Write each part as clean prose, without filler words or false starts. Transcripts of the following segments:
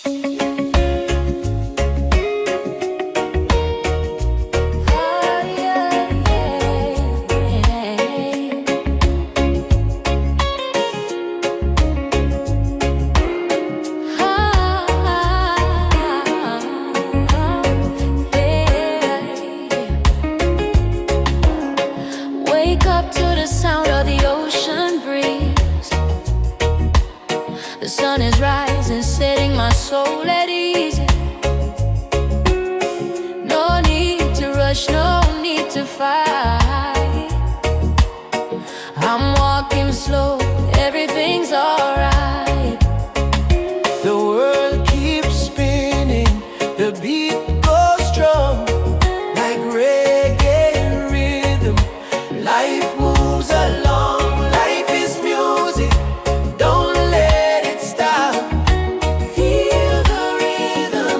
Wake up to the sound of the ocean breeze. The sun is rising, setting my soul at ease. No need to rush, no need to fight. I'm walking slow, everything's alright. The world keeps spinning, the beat goes strong, like reggae rhythm. Life moves along, life is music, don't let it stop. Feel the rhythm,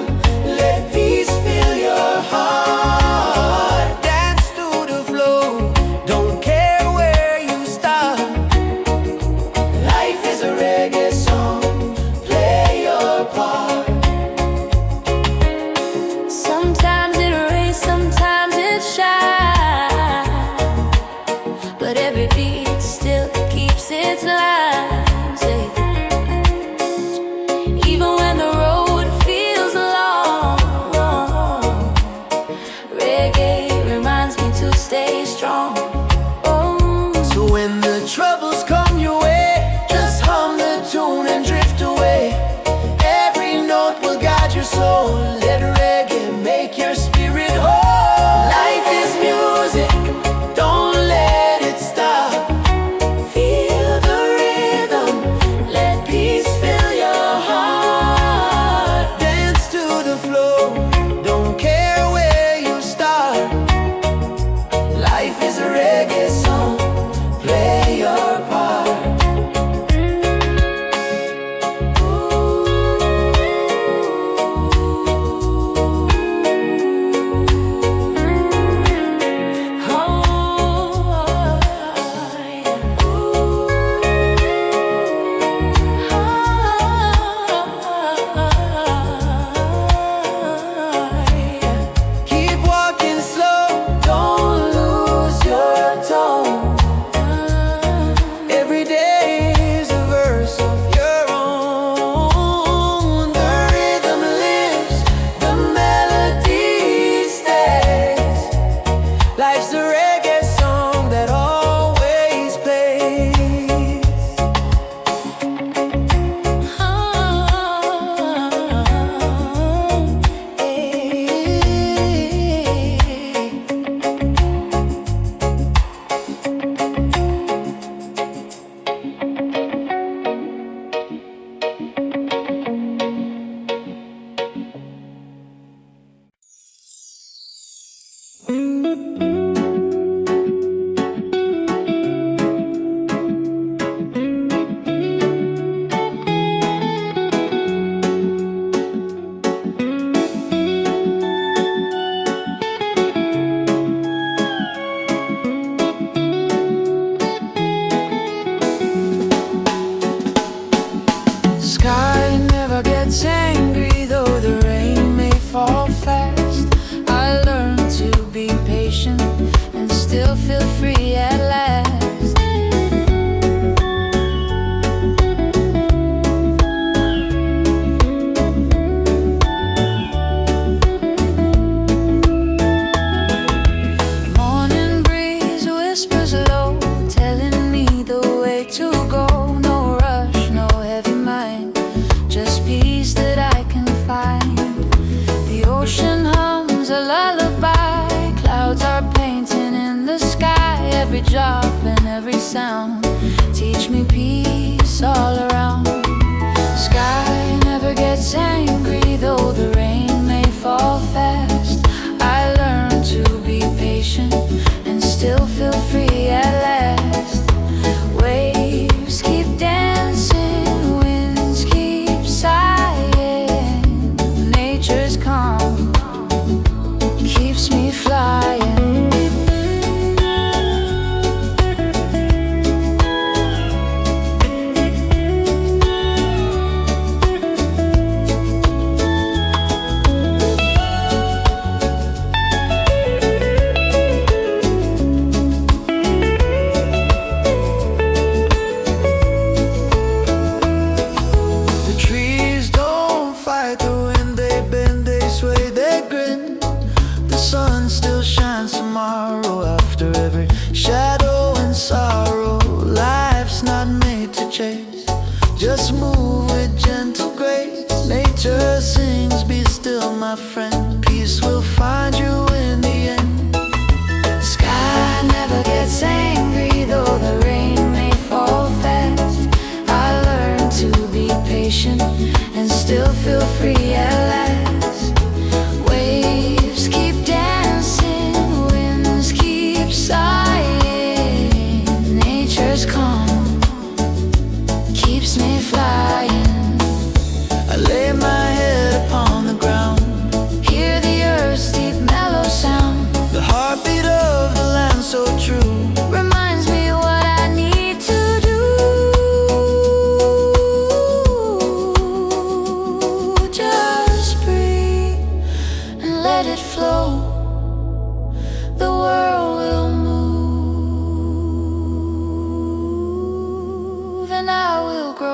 move with gentle grace. Nature sings, be still my friend. Peace will find you in the end. Sky never gets angry, though the rain may fall fast. I learned to be patient and still feel free at last. Waves keep dancing, winds keep sighing. Nature's calm keeps me flying. I lay my head upon the ground, Hear the earth's deep mellow sound. the heartbeat of the land so true. Reminds me what I need to do. Just breathe and let it flow. The world will move and I will grow.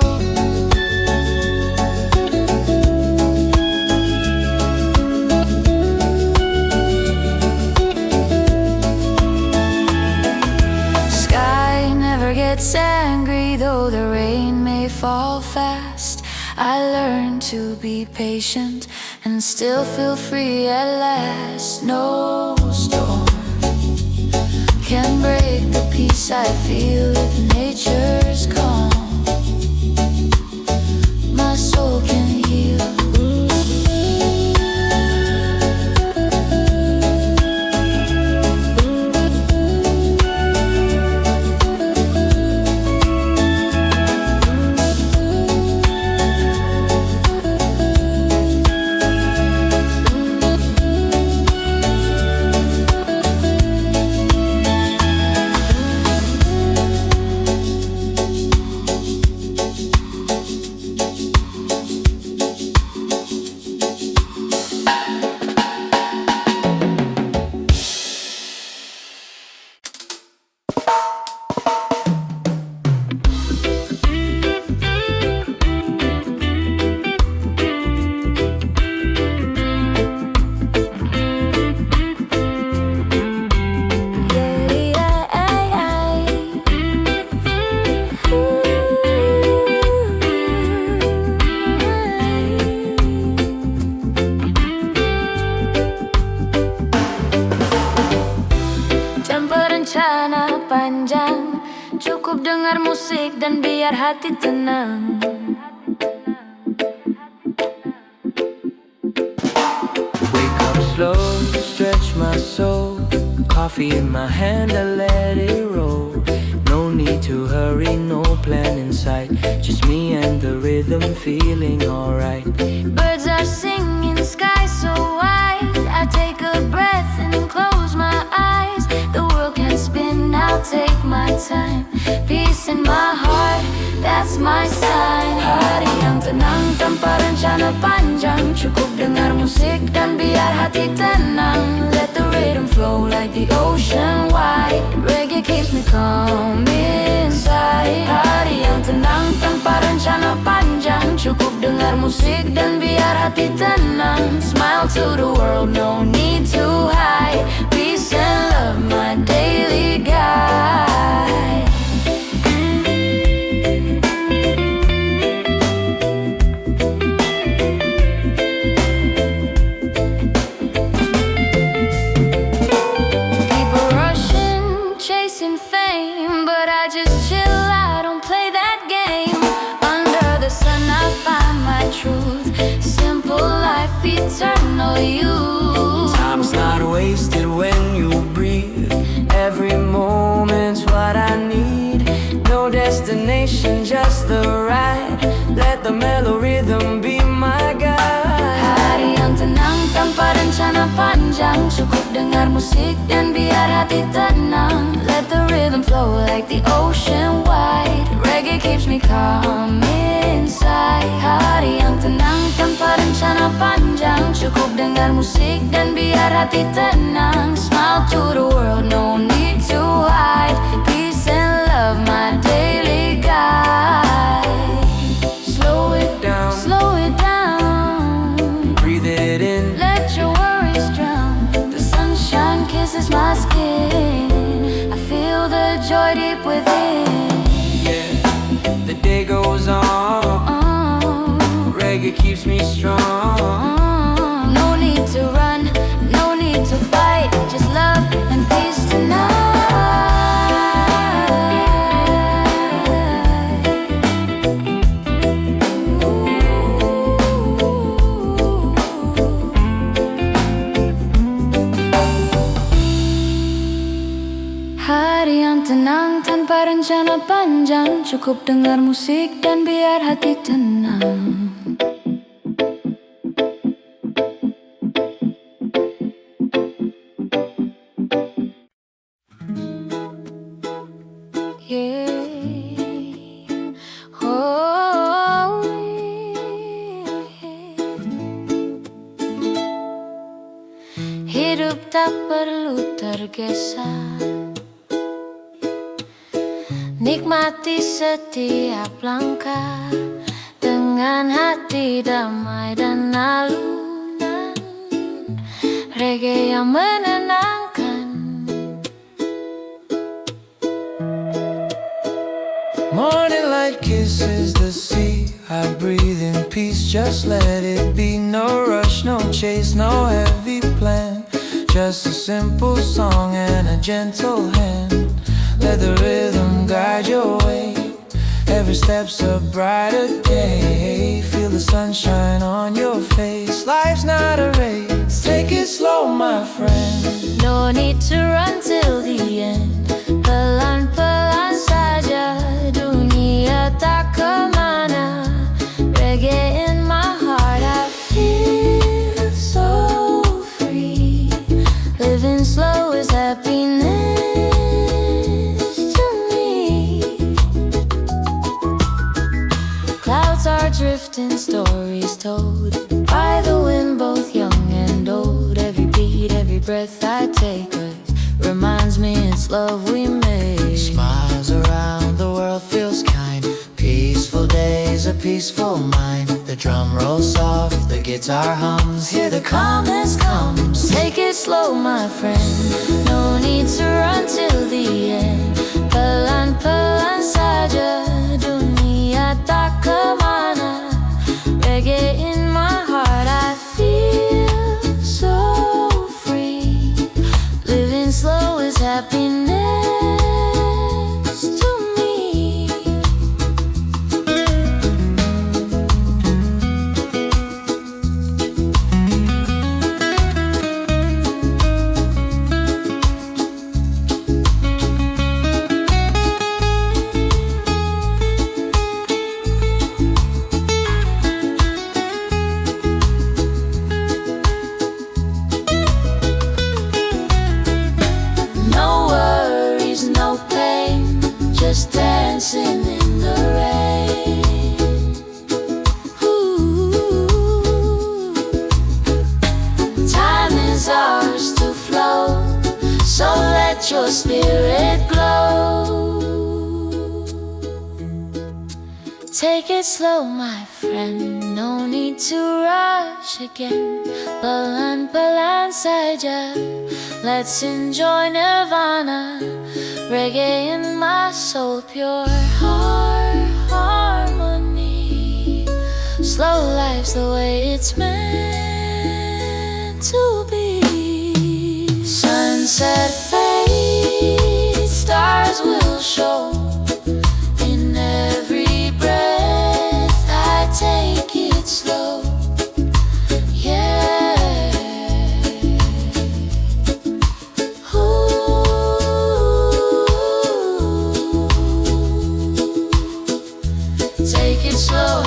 Sky never gets angry, though the rain may fall fast. I learned to be patient and still feel free at last. No storm can break the peace I feel if nature's calm. My soul can heal. Rencana panjang, cukup dengar musik dan biar hati tenang. Wake up slow, stretch my soul. Coffee in my hand, I let it roll. No need to hurry, no plan in sight. Just me and the rhythm feeling alright. Birds are singing, sky so wide. I take a breath and then close my eyes. The world can spin, I'll take my time. Peace in my heart, that's my sign. Hari yang tenang tanpa rencana panjang. Cukup dengar musik dan biar hati tenang. Let the rhythm flow like the ocean wide. Reggae keeps me calm inside. Hari yang tenang tanpa rencana panjang. Cukup dengar musik dan biar hati tenang. Smile to the world, no need to hide. Peace and love, my daily guide. People rushing, chasing fame, but I just chill, I don't play that game. Under the sun I find my truth. Simple life, eternal youth. Time's not wasted when you breathe. Every moment's what I need. No destination, just the ride. Let the mellow rhythm be my guide. Hari yang tenang tanpa rencana panjang. Cukup dengar musik dan biar hati tenang. Let the rhythm flow like the ocean wide. Reggae keeps me calm inside. Hari yang tenang tanpa rencana panjang. Cukup dengar musik dan biar hati tenang. Smile to the world, no need to hide. Peace and love, my daily guide. Slow it down, Slow it down. breathe it in. Let your worries drown. The sunshine kisses my skin. I feel the joy deep within. Yeah, the day goes on. reggae keeps me strong. No need to run, no need to fight, just love and peace tonight. Hari yang tenang tanpa rencana panjang, cukup dengar musik dan biar hati tenang. Hidup tak perlu tergesa, nikmati setiap langkah dengan hati damai dan alunan reggae yang menenangkan. Morning light kisses the sea, I breathe in peace, just let it be. No rush, no chase, no heavy plan, just a simple song and a gentle hand. Let the rhythm guide your way, every step's a brighter day. Feel the sunshine on your face, life's not a race, take it slow my friend. No need to run till the end, pelan-pelan saja, dunia tak kemana. Reggae in my heart, I feel so free. Living slow is happiness to me. Clouds are drifting, stories told by the wind, both young and old. Every beat, every breath I take reminds me it's love we made. Smiles around the world feels kind, peaceful days, a peaceful mind. The drum rolls soft, the guitar hums, hear the calmness comes. Take it slow my friend, no need to run till the end. Pelan-pelan saja, dunia tak kemana. Reggae in my heart, I feel so free. Living slow is happiness to me. Just dancing in the rain. Ooh. Time is ours to flow, so let your spirit glow. Take it slow my friend, no need to rush again. Pelan-pelan saja, let's enjoy nirvana. Reggae in my soul, pure heart harmony. Slow life's the way it's meant to be. Sunset fades, stars will show. In every breath I take it slow. Take it slow.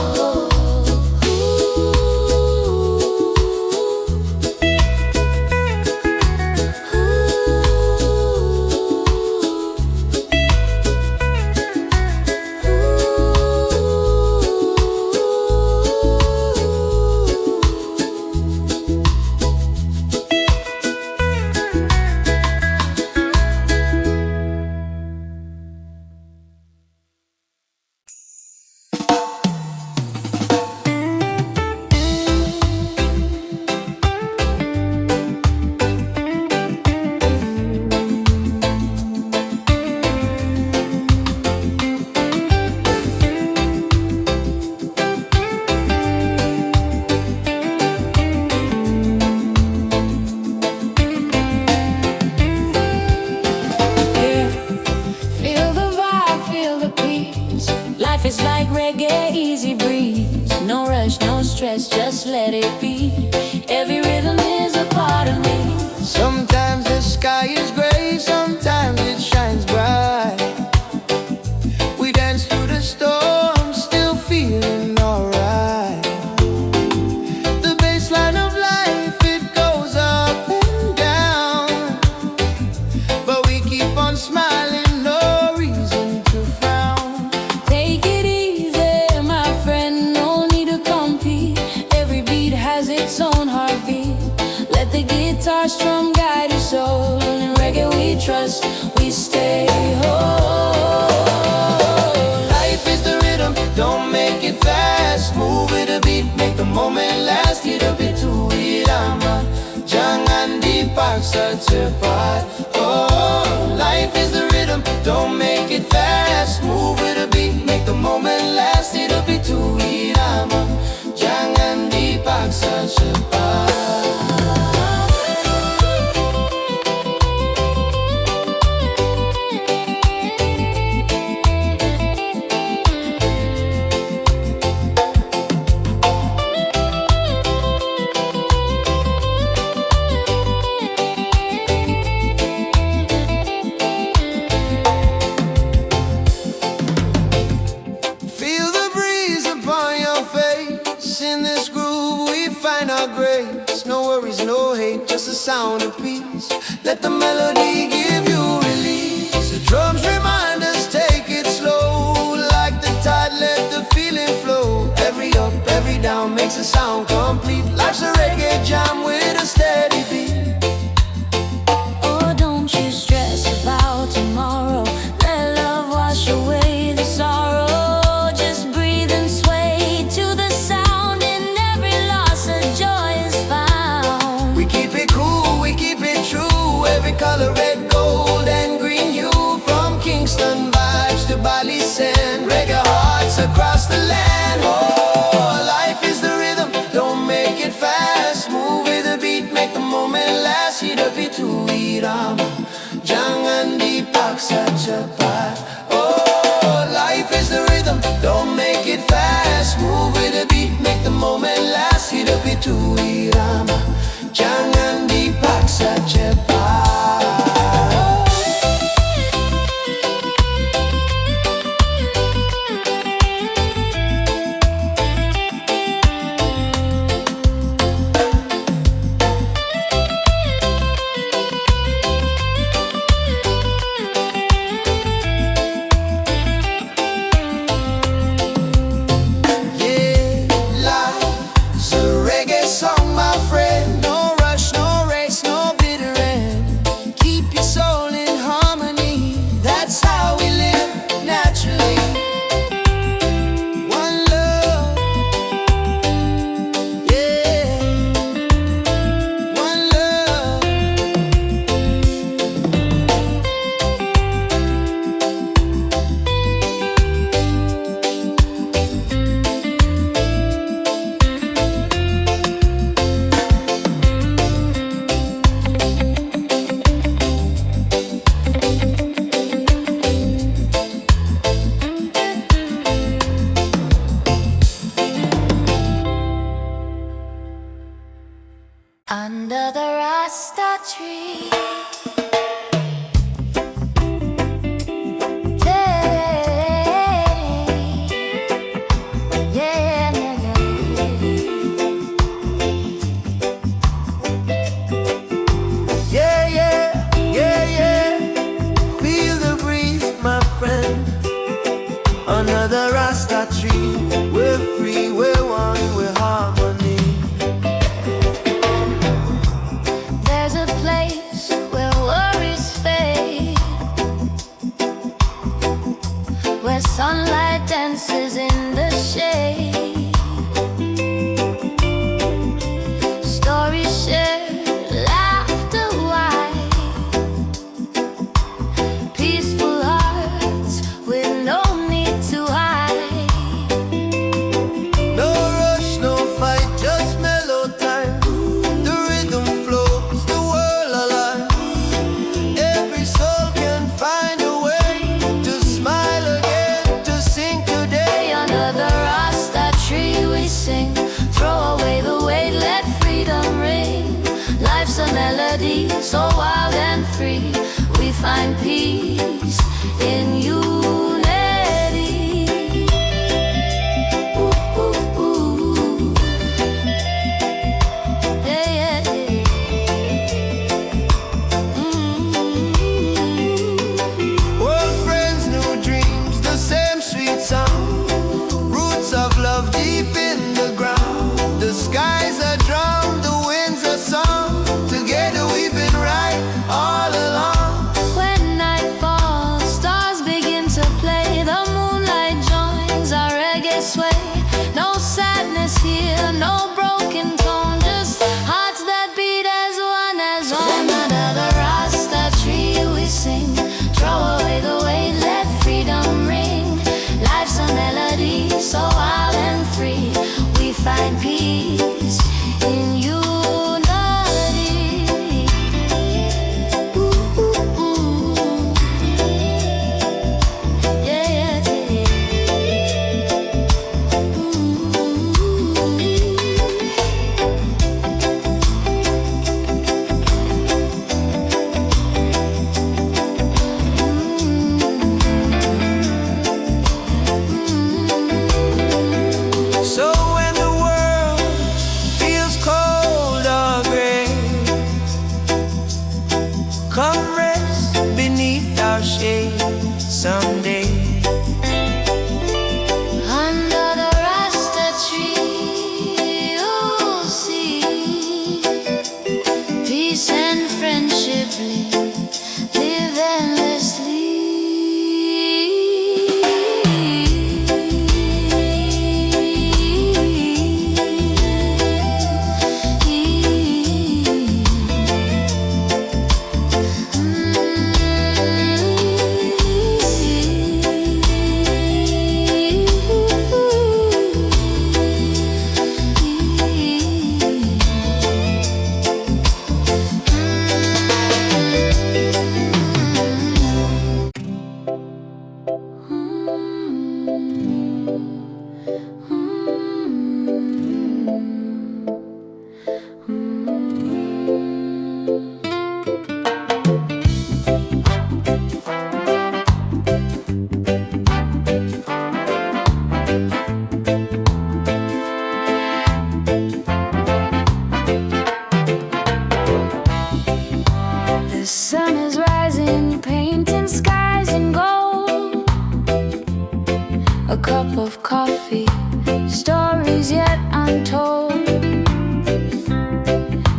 it be. Every rhythm is a part of me. Sometimes the sky is gray, sometimes it shines bright. We dance through the storm, still feeling alright. The baseline of life, it goes up and down, but we keep on smiling, no reason to frown. Take it easy, my friend, no need to compete. Every beat has its own heartbeat. Let the guitar strum guide your soul. In reggae we trust, we stay whole. Life is the rhythm, don't make it fast. Move with the beat, make the moment last. Hit a bit to Irama, jangan dipaksa cepat. Oh, life is the rhythm, don't make it fast. Move with the beat, make the moment last. Hit a bit to Irama, jangan dipaksa cepat. In this groove we find our grace. No worries, no hate, just the sound of peace. Let the melody give you release. The drums remind us, take it slow. Like the tide, let the feeling flow. Every up, every down makes the sound complete. Life's a reggae jam with a steady beat. Oh, don't you stress about tomorrow. Let love wash away the sorrow. Color red, gold and green hue. From Kingston vibes to Bali sand. Reggae hearts across the land. Oh, life is the rhythm, don't make it fast. Move with the beat, make the moment last. Hit a bit to Irama, jangan dipaksa cepat. Oh, life is the rhythm, don't make it fast. Move with the beat, make the moment last. Hit a bit to Irama, jangan dipaksa cepat. Under the Rasta tree, feel the breeze, my friend. Under the Rasta tree, we're free, we're one, we're harmony. there's a place so wild and free. We find peace in unity. Ooh, ooh, ooh. Yeah, yeah, yeah. Old friends, new dreams, the same sweet sound. Roots of love deep in the ground. The skies are drum, the winds are song. Together we've been right all along. When night falls, stars begin to play. The moonlight joins our reggae sway. No sadness here, no broken tone, just hearts that beat as one, as one. Under the Rasta tree we sing, throw away the weight, let freedom ring. Life's a melody, so wild and free. We find peace in unity. Ooh, ooh, ooh. Yeah, yeah, yeah. Ooh. So when the world feels cold or gray, come rest beneath our shade someday. Under the Rasta tree, you'll see peace and friendship live endlessly. The sun is rising, painting skies in gold. A cup of coffee, stories yet untold.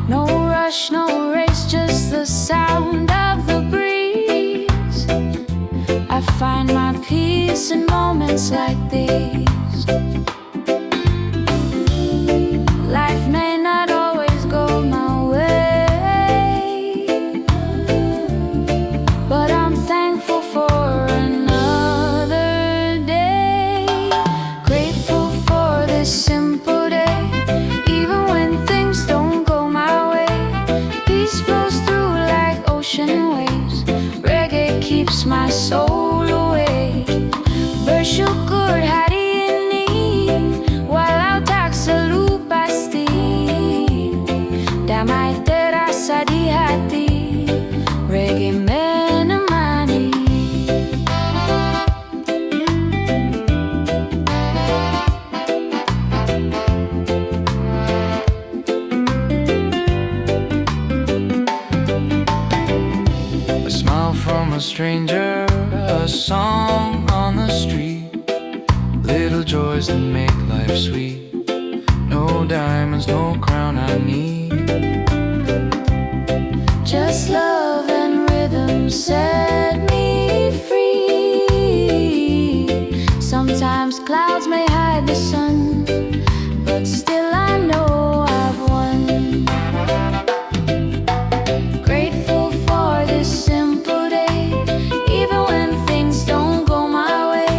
No rush, no race, just the sound of the breeze. I find my peace in moments like these. Life may not always go my way, but I'm thankful for another day. Grateful for this simple day, even when things don't go my way. Peace flows through like ocean waves. Reggae keeps my soul awake. Bershukkur hari ini, walau tak selupa pasti. Damai terasa di hati, reggae menemani. A smile from a stranger, a song on the street. Little joys that make life sweet. No diamonds, no crown I need. Just love and rhythm set me free. Sometimes clouds may hide the sun, but still I know I've won. Grateful for this simple day, even when things don't go my way.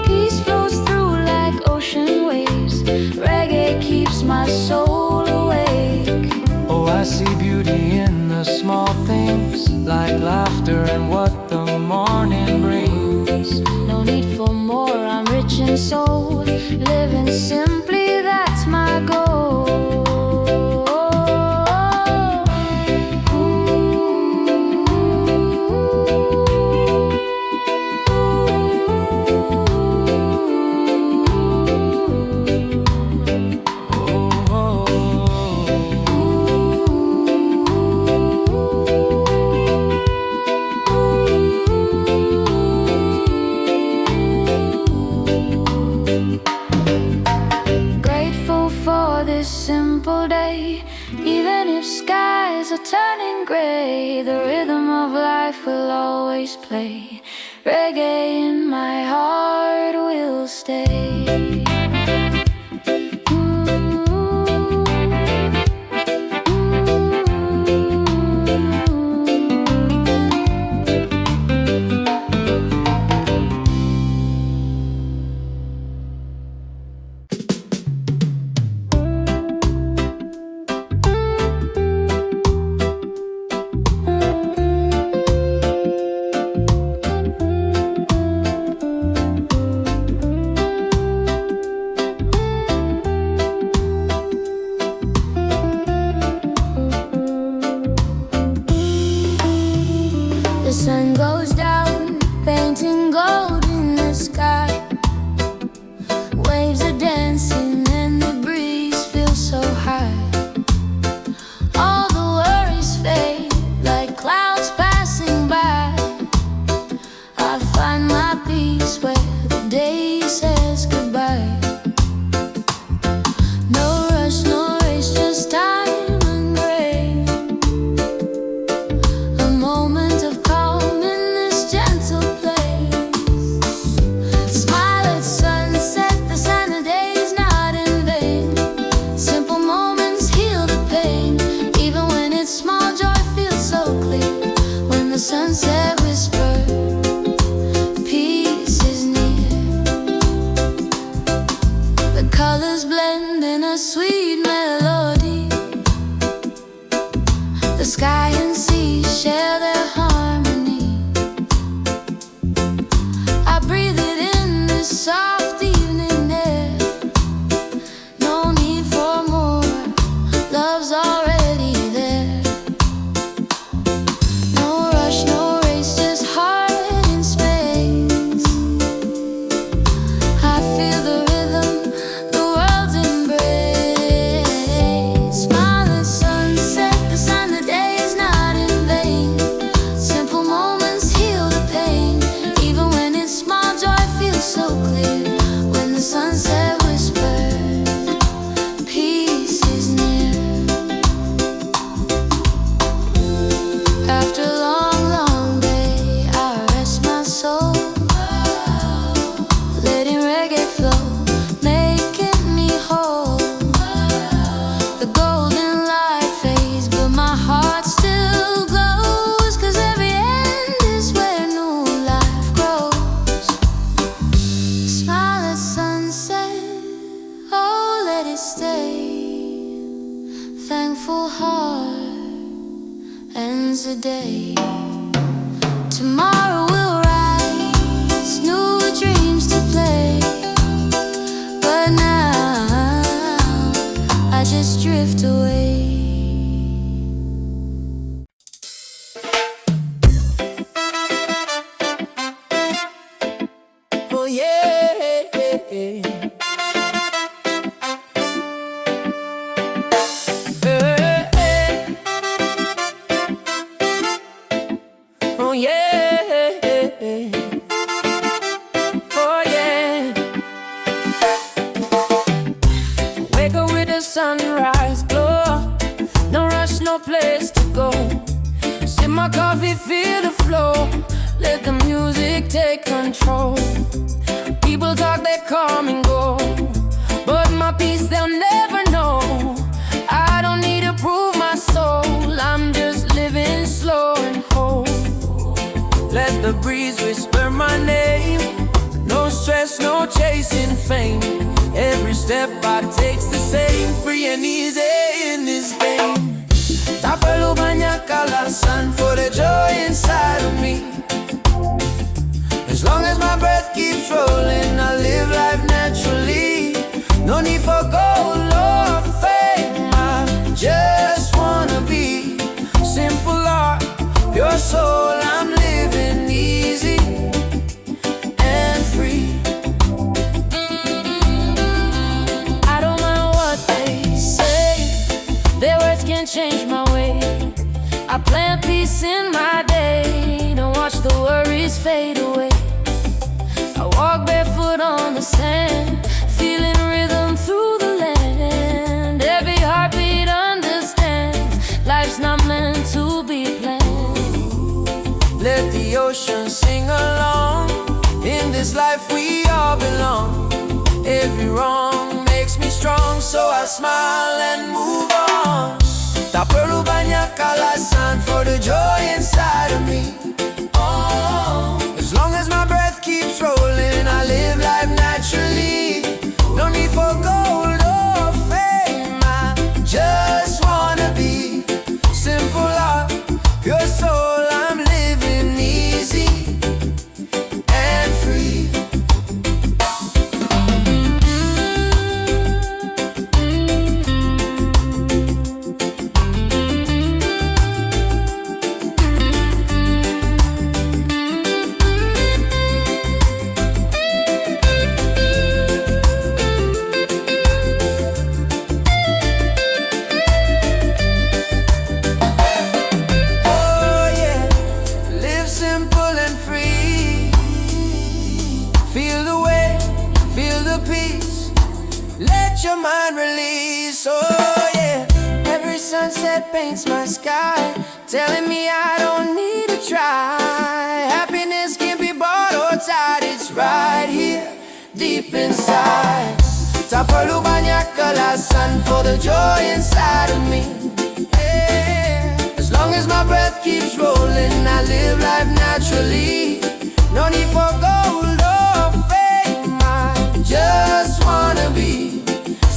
Peace flows through like ocean waves. Reggae keeps my soul awake. Oh, I see beauty in the small things, like laughter and what the this simple day. Even if skies are turning gray, the rhythm of life will always play. Reggae in my heart will stay. The sun goes down, painting gold in the sky. Waves are dancing and the breeze feels so high. All the worries fade like clouds passing by. I find my peace where the day says goodbye. No rush, no race, just time and grace. A moment of calm in this gentle place. Smile at sunset, the sign the day's not in vain. Simple moments heal the pain. Even when it's small, joy feels so clear. When the sunset whispers, peace is near. The colors blend in a sweet melody. The sky and sea share their harmony. I breathe it in this soft evening air. No need for more, love's already there. No rush, no race, just heart in space. I feel the rhythm, the world's embrace. Smile at sunset, the sign the day is not in vain. Simple moments heal the pain. Even when it's small, joy feels so clear. When the sunset whispers, peace is near. After a long, long day, I rest my soul, letting reggae flow, making me whole. The golden light fades, but my heart still glows. 'Cause every end is where new life grows. Smile at sunset, oh let it stay. Thankful heart ends the day. Tomorrow will rise, new dreams to play. But now I just drift away. Oh yeah. Oh yeah. Oh yeah. Wake up with the sunrise glow. No rush, no place to go. Sip my coffee, feel the flow. Let the music take control. People talk, they come and go, but my peace they'll never know. I don't need to prove my soul. I'm just living slow and whole. Let the breeze whisper my name. No stress, no chasing fame. Every step I take's the same. Free and easy in this game. Tapalu banyakalasan for the joy inside of me. As long as my breath keeps rolling, I live life naturally. No need for gold or fame. I just wanna be simple heart, pure soul. I'm living easy and free. I don't mind what they say. Their words can't change my way. I plant peace in my day. Don't watch the worries fade away. I walk barefoot on the sand, feeling rhythm through the land. this life we all belong. Every wrong makes me strong, so I smile and move on. Taperu banyak alasan for the joy inside of me. Oh, as long as my breath keeps rolling, I live life naturally. No need for gold or fame, I just wanna be simple heart, pure soul. I'm living easy and free. Your mind release, oh yeah. Every sunset paints my sky, telling me I don't need to try. Happiness can be bought or tied, it's right here, deep inside. Tapalu banyak alasan for the joy inside of me, yeah. As long as my breath keeps rolling, I live life naturally. No need for gold or fame, I just wanna be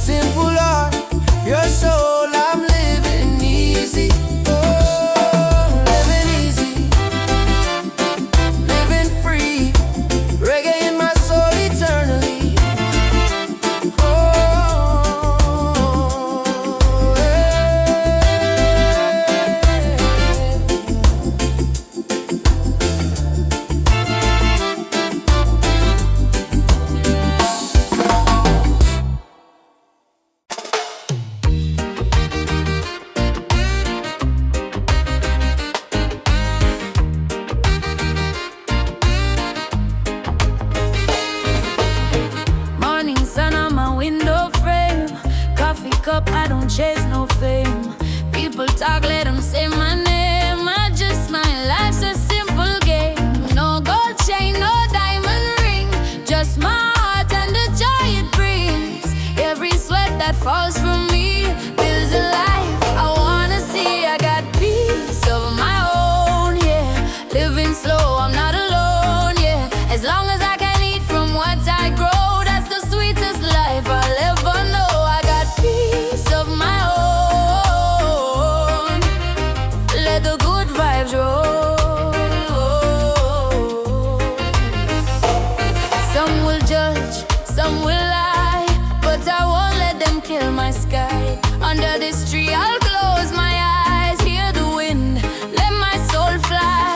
simple heart, your soul. I'm living easy, oh, living easy, living free. Reggae in my soul eternally. Oh, cup, I don't chase no fame. People talk, let them say my name. I just smile, life's a simple game. No gold chain, no diamond ring, just my heart and the joy it brings. Every sweat that falls from me builds a life I wanna see. I got peace of my own, yeah. Living slow, I'm not alone, yeah. As long as I can eat from what I grow, that's the sweetest life I'll ever know. I got peace of my own. Let the good vibes roll. Some will judge, some will lie, but I won't let them kill my sky. Under this tree I'll close my eyes, hear the wind, let my soul fly.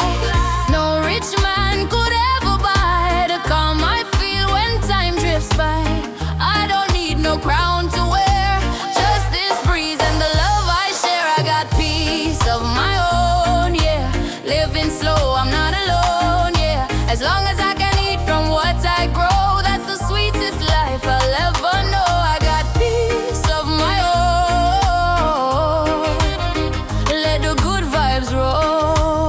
No rich man could ever buy the calm I feel when time drifts by. I don't need no crown to wear, just this breeze and the love I share. I got peace of my own, yeah. Living slow, I'm not alone, yeah. As long as I can eat from what I grow, that's the sweetest life I'll ever know. I got peace of my own. Let the good vibes roll.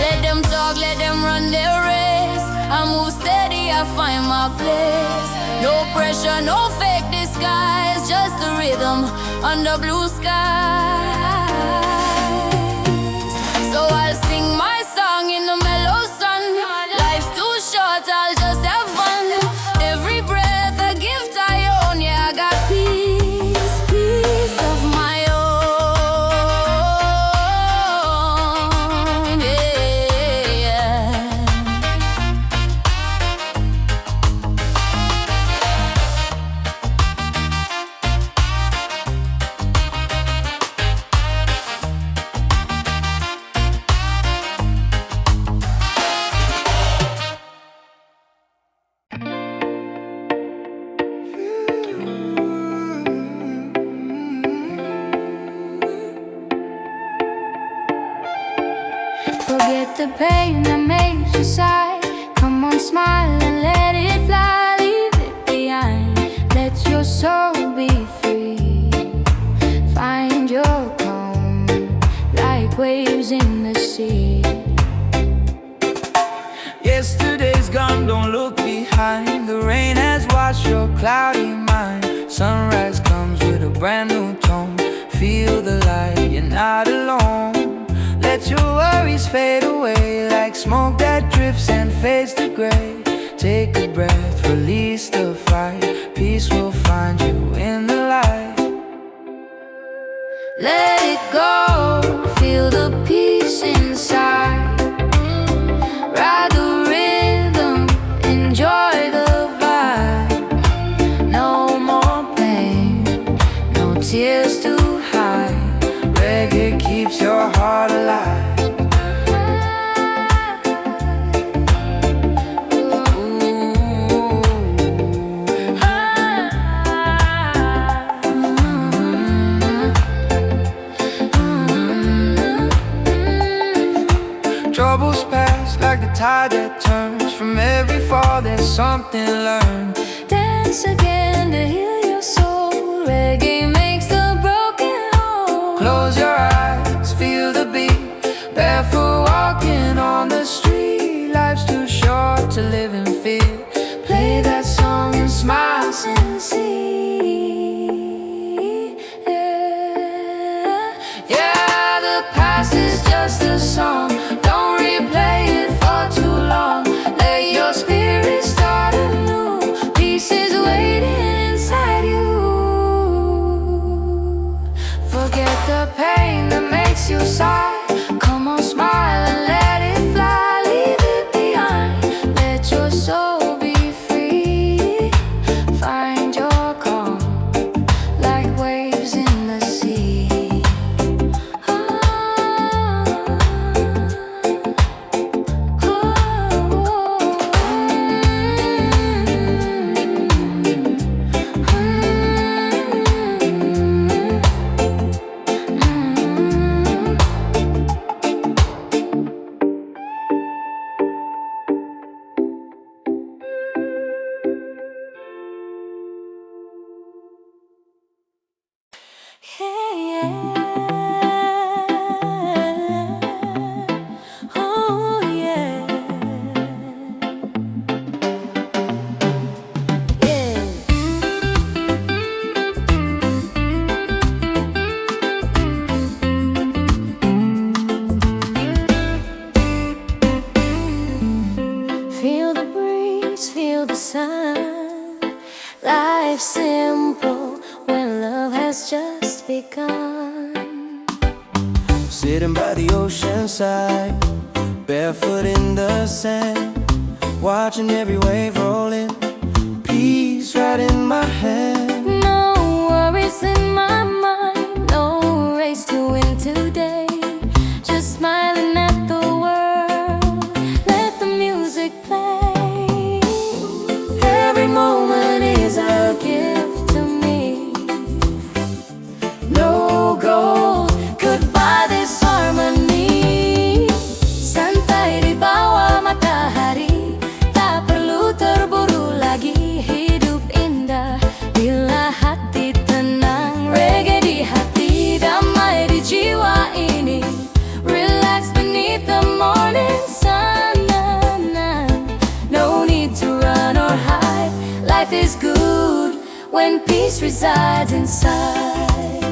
Let them talk, let them run their race. I move steady, I find my place. No pressure, no fake disguise, just the rhythm under blue skies. So I'll sing my song in the mellow sun. Life's too short, I'll just have fun. Every breath a gift I own, yeah. I got peace, peace of my own, yeah. Forget the pain that makes you sigh. Come on, smile and let it fly. Leave it behind. Let your soul be free. Find your calm, like waves in the sea. cloudy mind. Sunrise comes with a brand new tone. Feel the light, you're not alone. Let your worries fade away like smoke that drifts and fades to gray. Take a breath, release the fight. Peace will find you in the light. Let it go, feel the peace inside. Ride the rhythm, enjoy the vibe. No more pain, no tears to hide. Reggae keeps your heart alive. Troubles pass like the tide that turns. From every fall there's something learned. Dance again to heal your soul. Reggae makes the broken whole. Close your eyes, feel the beat. Barefoot walking on the street. Life's too short to live in fear. Play that song and smile Sincere. Yeah, the past is just a song. Don't replay it for too long. Let your spirit start anew. Peace is waiting inside you. Forget the pain that makes you sigh. Come on, smile and let it fly. Leave it behind. Let your soul be free. Find your calm like waves in the sea. Feel the breeze, feel the sun. Life's simple when love has just begun. Sitting by the ocean side, barefoot in the sand, watching every wave rolling. Peace right in my hand. No worries in my mind, no race to win today. Just smiling at the world, let the music play. Every moment is a gift to me. No gold could buy this harmony. Santai di bawah matahari, tak perlu terburu lagi. Hidup indah bila hati tenang. Reggae di hati, damai di jiwa ini. Relax beneath the morning sun. No need to run or hide. Life is good when peace resides inside.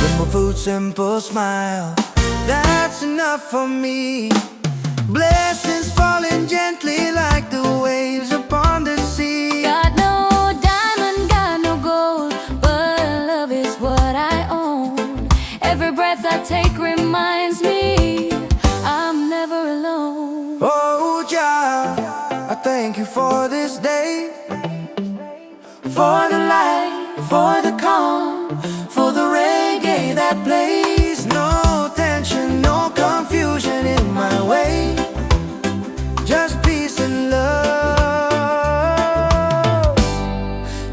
Simple food, simple smile, that's enough for me. Blessings falling gently like the waves upon the sea. Got no diamond, got no gold, but love is what I own. Every breath I take reminds me I'm never alone. Oh, Jah, I thank you for this day, for the light, for the calm, for the reggae that plays. No tension, no confusion in my way, just peace and love.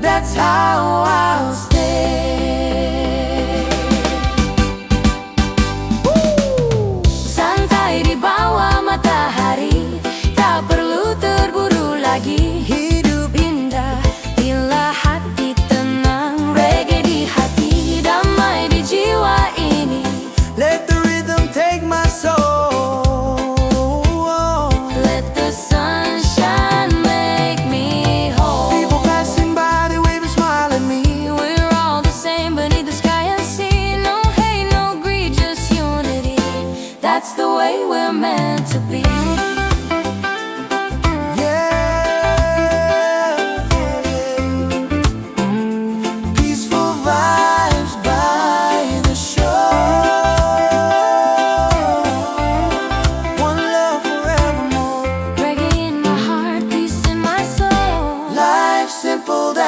That's how I'll stay. Santai di bawah matahari, tak perlu terburu lagi. Hidup indah bila hati tenang. Reggae di hati, damai di jiwa ini. Let the rhythm take my soul. Let the sun shine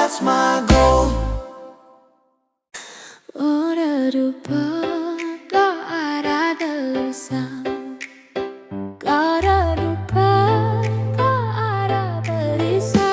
that's my goal. Ora do pa, cara da lusa. Cara do pa, cara berisa.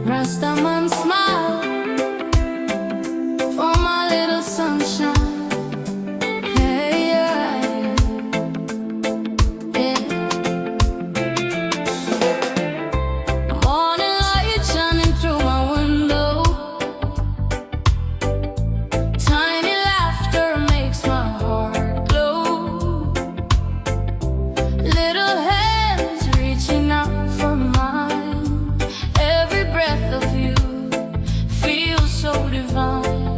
Rastaman smile for my little sunshine. Hey, yeah, yeah. Morning light shining through my window. Tiny laughter makes my heart glow. Little hands reaching out for mine. Every breath of you feels so divine.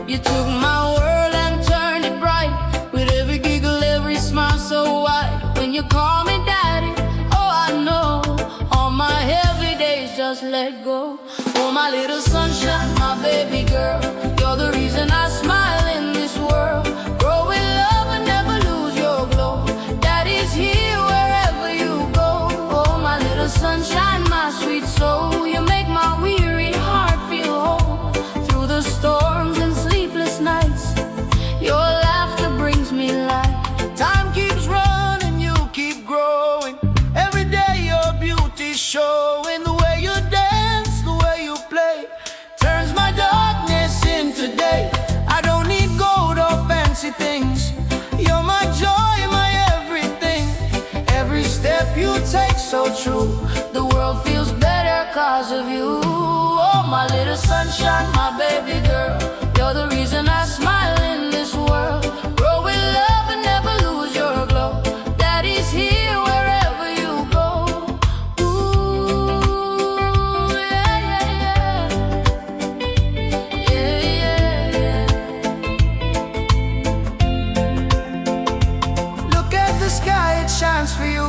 You took my world and turned it bright. With every giggle, every smile so wide. When you call me daddy, oh I know all my heavy days just let go. Oh my little sunshine, my baby girl, you're the reason I smile in this world. Grow in love and never lose your glow. Daddy's here wherever you go. Oh my little sunshine, my sweet soul, you make my weary heart feel whole. Through the storms and sleepless nights, your laughter brings me light. Time keeps running, you keep growing. Every day your beauty's showing. The way you dance, the way you play, turns my darkness so true. The world feels better cause of you. Oh, my little sunshine, my baby girl, you're the reason I smile in this world. Grow with love and never lose your glow. Daddy's here wherever you go. Ooh, yeah, yeah, yeah. Yeah, yeah, yeah. Look at the sky, it shines for you.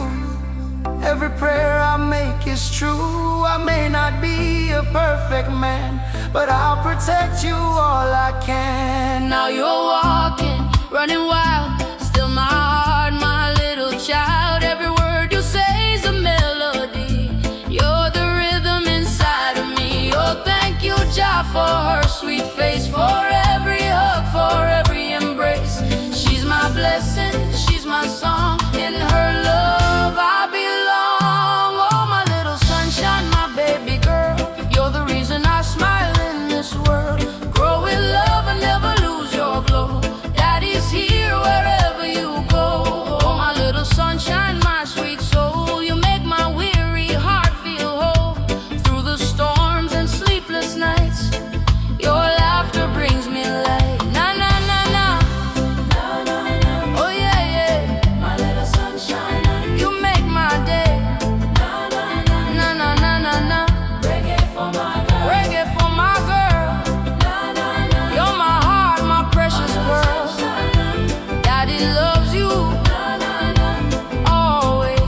Every prayer I make is true. I may not be a perfect man, but I'll protect you all I can. Now you're walking, running wild, still my heart, my little child. Every word you say is a melody. You're the rhythm inside of me. Oh, thank you, Jah, for her sweet face, for every hug, for every embrace. She's my blessing, she's my song. In her love I belong. Oh, my little sunshine, my baby girl, you're the reason I smile in this world. Grow with love and never lose your glow. Daddy's here wherever you go. Oh, my little sunshine, my sweet soul, you make my weary heart feel whole. Through the storms and sleepless nights, your laughter brings me light. Na na na na, na na na. Oh yeah yeah, my little sunshine, you make my day. Na na na na na na na na. Reggae for my girl, reggae for my girl. Na na na, you're my heart, my precious pearl. Daddy loves you, na na na, always.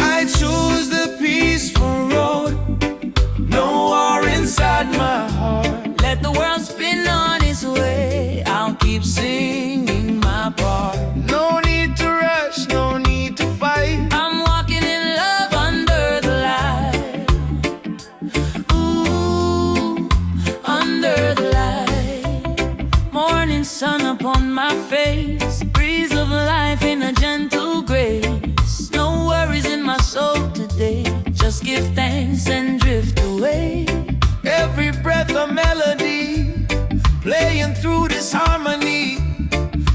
I choose the peaceful road. No war inside my heart. Let the world spin on its way. I'll keep singing my part. No need to rush, no need to fight. I'm walking in love under the light. Ooh, under the light. Morning sun upon my face. Breeze of life in a gentle grace. No worries in my soul today. Just give thanks and drift away. Every breath a melody, playing through this harmony.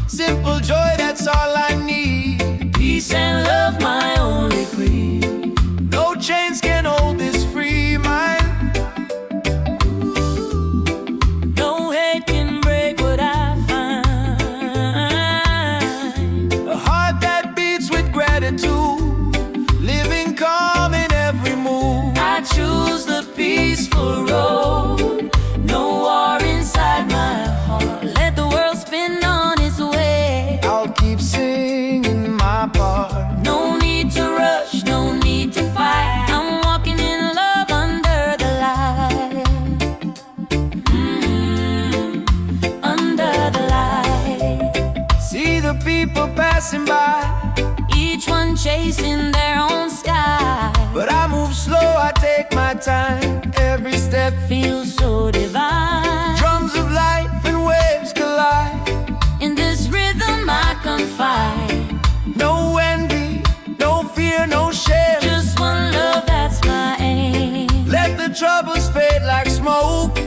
Simple joy, that's all I need. Peace and love, my only creed. No chains can hold this free mind. No hate can break what I find. A heart that beats with gratitude, living calm in every move. I choose the peaceful road. No war inside my heart. Let the world spin on its way. I'll keep singing my part. No need to rush, no need to fight. I'm walking in love under the light. Under the light. See the people passing by, Each one chasing their own sky. but I move slow, I take my time. Every step Feels so divine. drums of life and waves collide. In this rhythm I confide. No envy, no fear, no shame. Just one love, that's my aim. Let the troubles fade like smoke.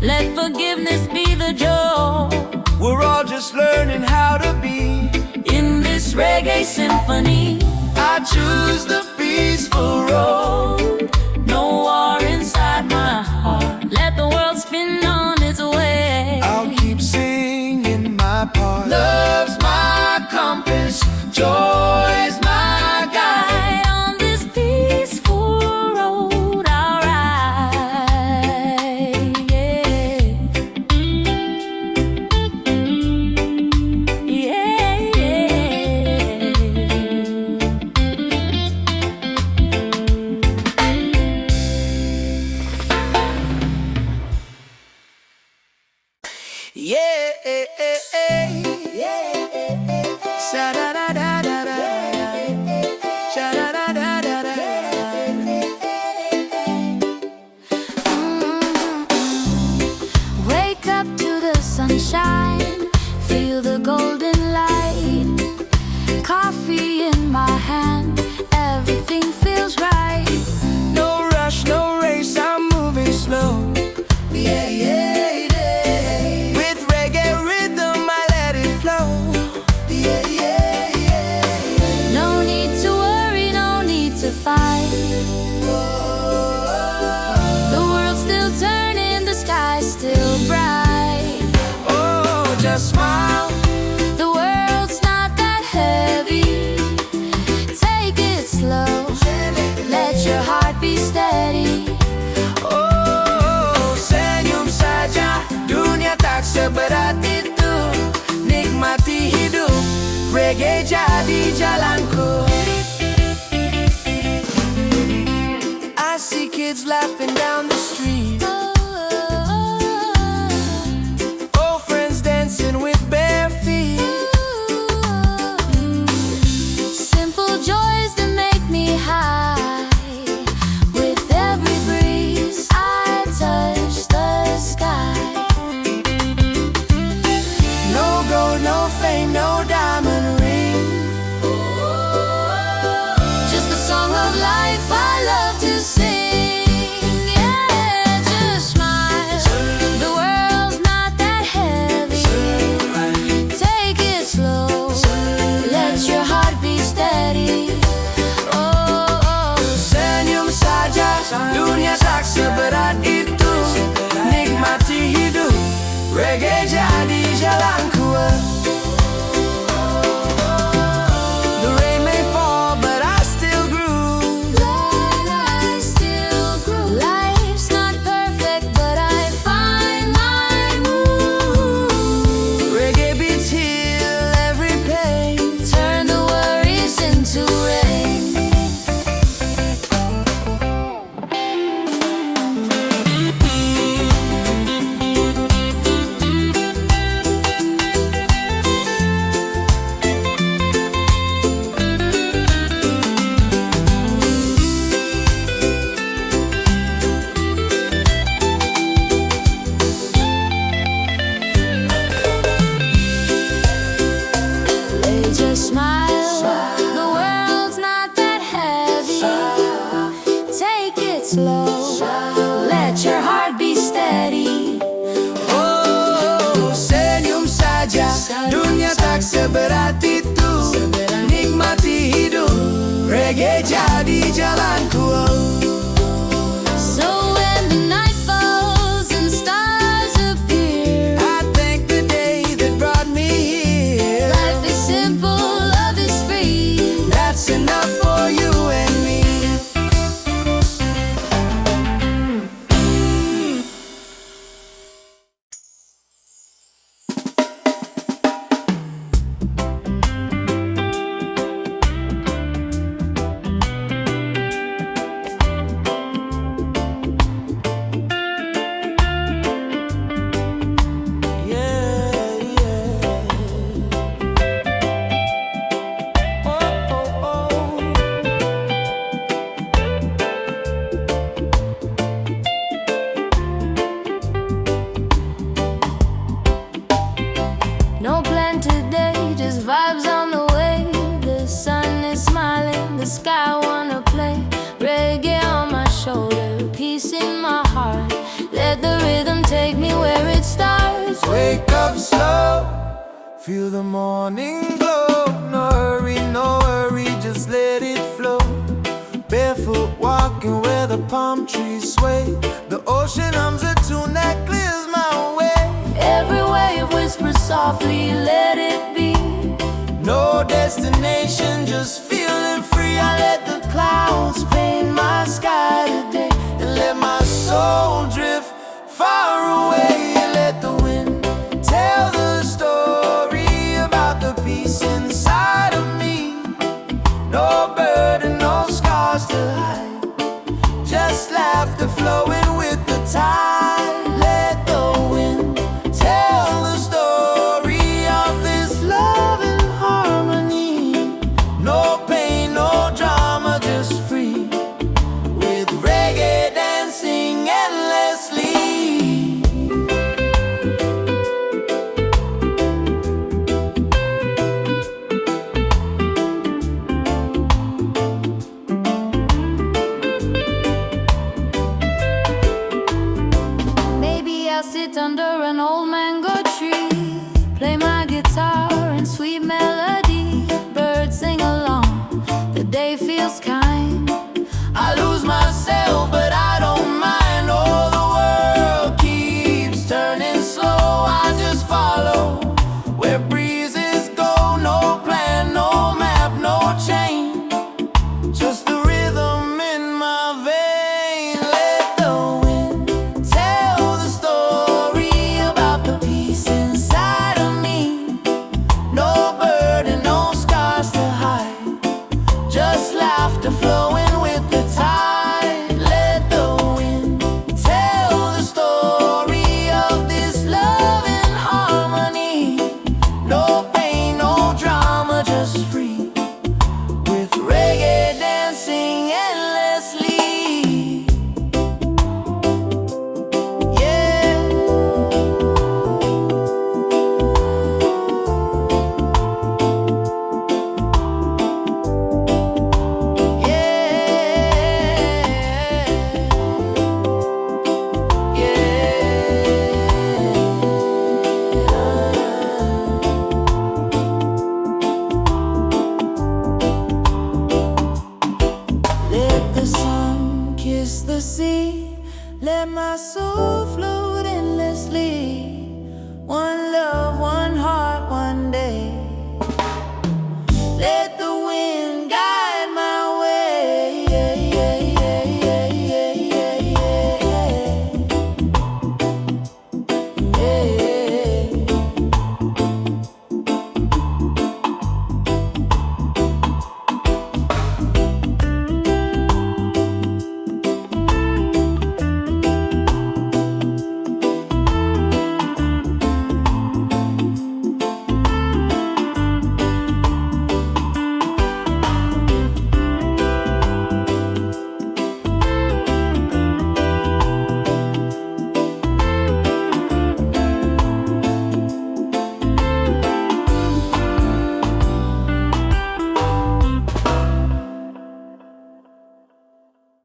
Let forgiveness be the joke. We're all just learning how to be. In this reggae symphony, I choose the peaceful road. no war inside my heart. Let the world spin on its way. I'll keep singing my part. Love's my compass, joy's my guide. On this peaceful road I'll ride. Yeah. Yeah, yeah. Sha-da-da-da-da-da. Sha-da-da-da-da-da. the sunshine, feel the golden light. Coffee in my hand, everything feels right. No rush, no race, I'm moving slow. Yeah, yeah, yeah. With reggae rhythm, I let it flow. Yeah, yeah, yeah. No need to worry, no need to fight. The world's still turning, the sky's still bright. Oh, just smile. The world's not that heavy. Take it slow, let your heart be steady. Oh, senyum saja, dunia tak seberat itu. Nikmati hidup, reggae jadi jalanku. I see kids laughing down the street. Old friends dancing with bare feet. Simple joys that make me high. With every breeze, I touch the sky. No gold, no fame, no diamond ring. Just the song of life I love to sing. Yeah, just smile. The world's not that heavy. Take it slow, let your heart be steady. Oh, Senyum saja, dunia tak seberat itu. Nikmati hidup, reggae jadi jalanku. The rain may fall, but I still groove. I still groove. Life's not perfect, but I find my groove. Reggae beats heal every pain. Turn the worries into rain. They just smile. The world's not that heavy. Take it slow. Let your heart be steady. Oh, senyum saja, dunia tak seberat itu. Nikmati hidup, reggae jadi jalanku. So when the night falls and stars appear, I thank the day that brought me here. life is simple, love is free. That's enough for you and me. No plan today, just vibes on the way. The sun is smiling, the sky wanna play. Reggae on my shoulder, peace in my heart. Let the rhythm take me where it starts. Wake up slow, feel the morning glow. No hurry, just let it flow. Barefoot walking where the palm trees sway. The ocean hums a tune that clears my way. Every wave whispers softly, let it be. No destination, just feeling free. I let the clouds paint my sky today and let my soul drift far away.